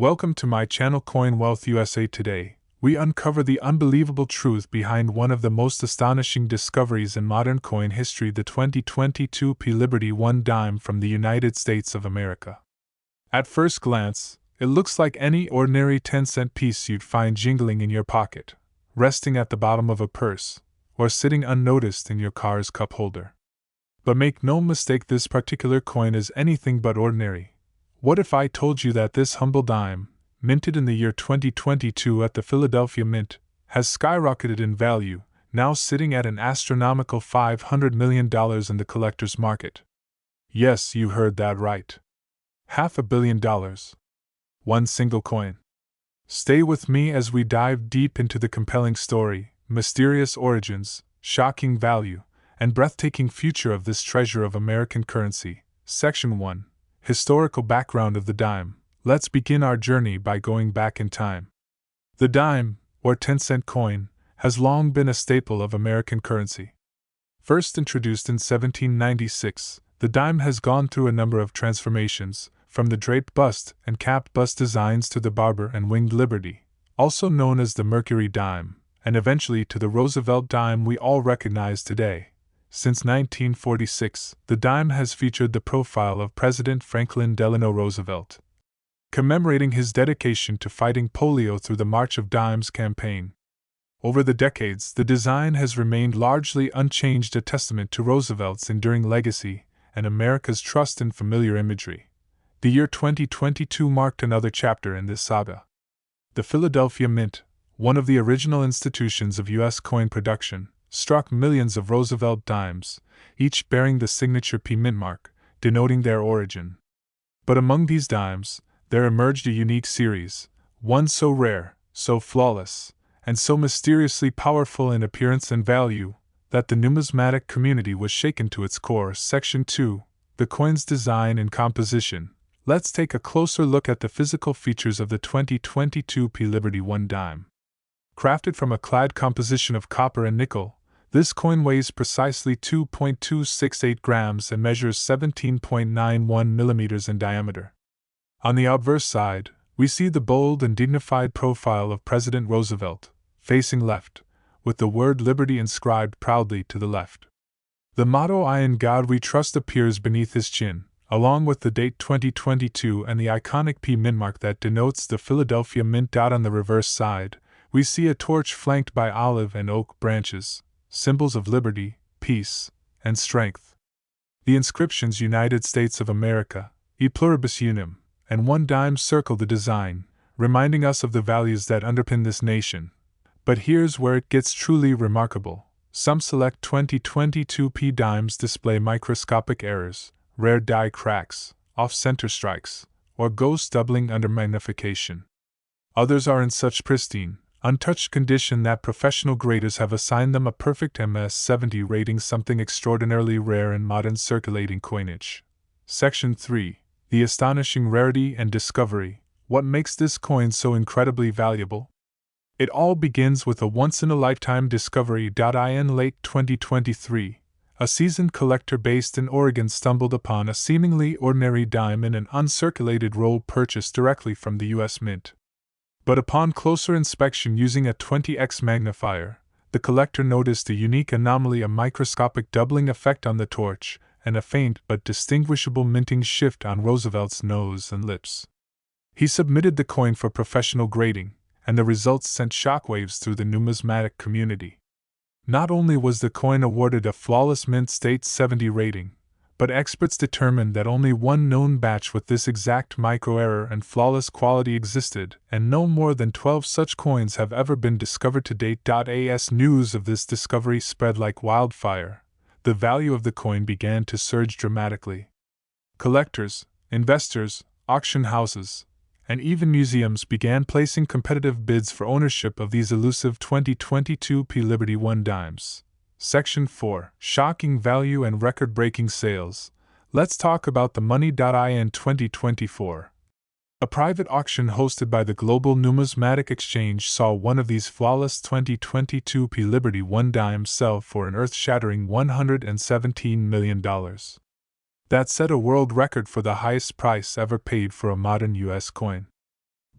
Welcome to my channel Coin Wealth USA. Today, we uncover the unbelievable truth behind one of the most astonishing discoveries in modern coin history, the 2022 P-Liberty 1 dime from the United States of America. At first glance, it looks like any ordinary 10-cent piece you'd find jingling in your pocket, resting at the bottom of a purse, or sitting unnoticed in your car's cup holder. But make no mistake, this particular coin is anything but ordinary. What if I told you that this humble dime, minted in the year 2022 at the Philadelphia Mint, has skyrocketed in value, now sitting at an astronomical $500 million in the collector's market? Yes, you heard that right. $500 million. One single coin. Stay with me as we dive deep into the compelling story, mysterious origins, shocking value, and breathtaking future of this treasure of American currency. Section 1. Historical background of the dime. Let's begin our journey by going back in time. The dime, or 10-cent coin, has long been a staple of American currency. First introduced in 1796, the dime has gone through a number of transformations, from the draped bust and capped bust designs to the barber and winged Liberty, also known as the Mercury dime, and eventually to the Roosevelt dime we all recognize today. Since 1946, the dime has featured the profile of President Franklin Delano Roosevelt, commemorating his dedication to fighting polio through the March of Dimes campaign. Over the decades, the design has remained largely unchanged, a testament to Roosevelt's enduring legacy and America's trust in familiar imagery. The year 2022 marked another chapter in this saga. The Philadelphia Mint, one of the original institutions of U.S. coin production, struck millions of Roosevelt dimes, each bearing the signature P mintmark, denoting their origin. But among these dimes, there emerged a unique series, one so rare, so flawless, and so mysteriously powerful in appearance and value, that the numismatic community was shaken to its core. Section 2. The coin's design and composition. Let's take a closer look at the physical features of the 2022 P-Liberty 1 dime. Crafted from a clad composition of copper and nickel, this coin weighs precisely 2.268 grams and measures 17.91 millimeters in diameter. On the obverse side, we see the bold and dignified profile of President Roosevelt, facing left, with the word Liberty inscribed proudly to the left. The motto "I in God We Trust" appears beneath his chin, along with the date 2022 and the iconic P mintmark that denotes the Philadelphia Mint. On the reverse side, we see a torch flanked by olive and oak branches, symbols of liberty, peace, and strength. The inscriptions United States of America, E pluribus unum, and 1 dime circle the design, reminding us of the values that underpin this nation. But here's where it gets truly remarkable. Some select 2022 P dimes display microscopic errors, rare die cracks, off-center strikes, or ghosts doubling under magnification. Others are in such pristine, untouched condition that professional graders have assigned them a perfect MS-70 rating, something extraordinarily rare in modern circulating coinage. Section 3. The astonishing rarity and discovery. What makes this coin so incredibly valuable? It all begins with a once-in-a-lifetime discovery. In late 2023, a seasoned collector based in Oregon stumbled upon a seemingly ordinary dime in an uncirculated roll purchased directly from the U.S. Mint. But upon closer inspection using a 20x magnifier, the collector noticed a unique anomaly, a microscopic doubling effect on the torch, and a faint but distinguishable minting shift on Roosevelt's nose and lips. He submitted the coin for professional grading, and the results sent shockwaves through the numismatic community. Not only was the coin awarded a flawless Mint State 70 rating, but experts determined that only one known batch with this exact micro-error and flawless quality existed, and no more than 12 such coins have ever been discovered to date. As news of this discovery spread like wildfire, the value of the coin began to surge dramatically. Collectors, investors, auction houses, and even museums began placing competitive bids for ownership of these elusive 2022 P-Liberty 1 dimes. Section 4. Shocking value and record-breaking sales. Let's talk about the money. In 2024, a private auction hosted by the Global Numismatic Exchange saw one of these flawless 2022 P-Liberty 1 dimes sell for an earth-shattering $117 million. That set a world record for the highest price ever paid for a modern U.S. coin.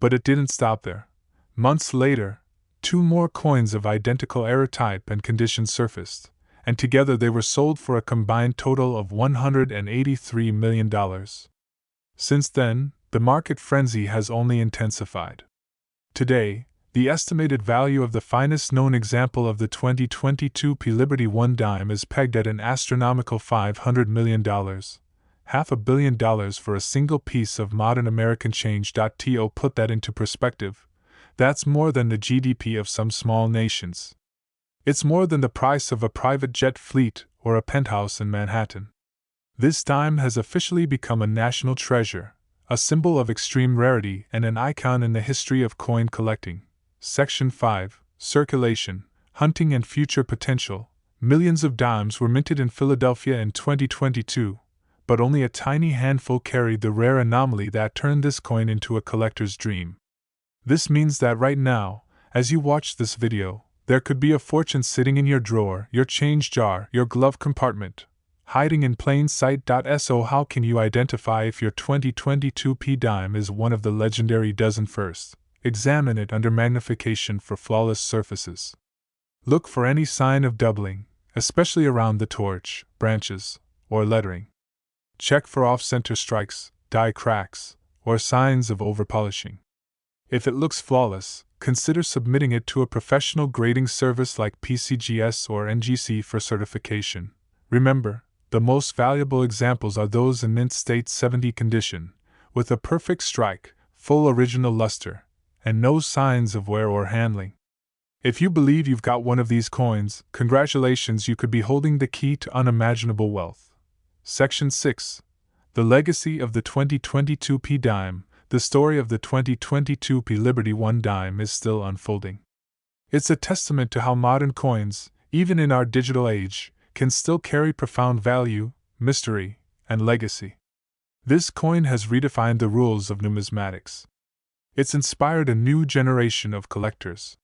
But it didn't stop there. Months later, two more coins of identical era type and condition surfaced, and together they were sold for a combined total of $183 million. Since then, the market frenzy has only intensified. Today, the estimated value of the finest known example of the 2022 P Liberty 1 dime is pegged at an astronomical $500 million, $500 million for a single piece of modern American change. To put that into perspective, that's more than the GDP of some small nations. It's more than the price of a private jet fleet or a penthouse in Manhattan. This dime has officially become a national treasure, a symbol of extreme rarity and an icon in the history of coin collecting. Section 5, Circulation, Hunting and Future Potential. Millions of dimes were minted in Philadelphia in 2022, but only a tiny handful carried the rare anomaly that turned this coin into a collector's dream. This means that right now, as you watch this video, there could be a fortune sitting in your drawer, your change jar, your glove compartment, hiding in plain sight. So how can you identify if your 2022 P dime is one of the legendary dozen first? Examine it under magnification for flawless surfaces. Look for any sign of doubling, especially around the torch, branches, or lettering. Check for off-center strikes, die cracks, or signs of overpolishing. If it looks flawless, consider submitting it to a professional grading service like PCGS or NGC for certification. Remember, the most valuable examples are those in mint state 70 condition, with a perfect strike, full original luster, and no signs of wear or handling. If you believe you've got one of these coins, congratulations, you could be holding the key to unimaginable wealth. Section 6. The Legacy of the 2022 P dime. The story of the 2022 P Liberty 1 dime is still unfolding. It's a testament to how modern coins, even in our digital age, can still carry profound value, mystery, and legacy. This coin has redefined the rules of numismatics. It's inspired a new generation of collectors.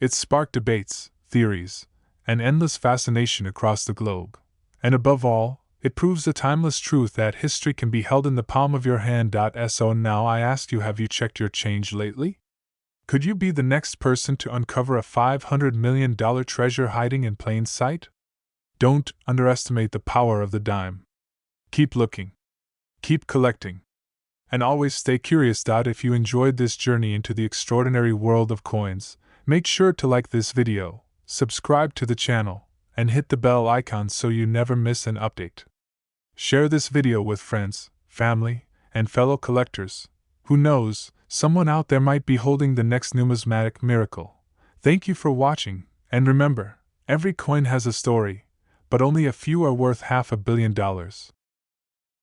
It's sparked debates, theories, and endless fascination across the globe. And above all, it proves the timeless truth that history can be held in the palm of your hand. So now I ask you, have you checked your change lately? Could you be the next person to uncover a $500 million treasure hiding in plain sight? Don't underestimate the power of the dime. Keep looking. Keep collecting. And always stay curious. If you enjoyed this journey into the extraordinary world of coins, make sure to like this video, subscribe to the channel, and hit the bell icon so you never miss an update. Share this video with friends, family, and fellow collectors. Who knows, someone out there might be holding the next numismatic miracle. Thank you for watching, and remember, every coin has a story, but only a few are worth $500 million.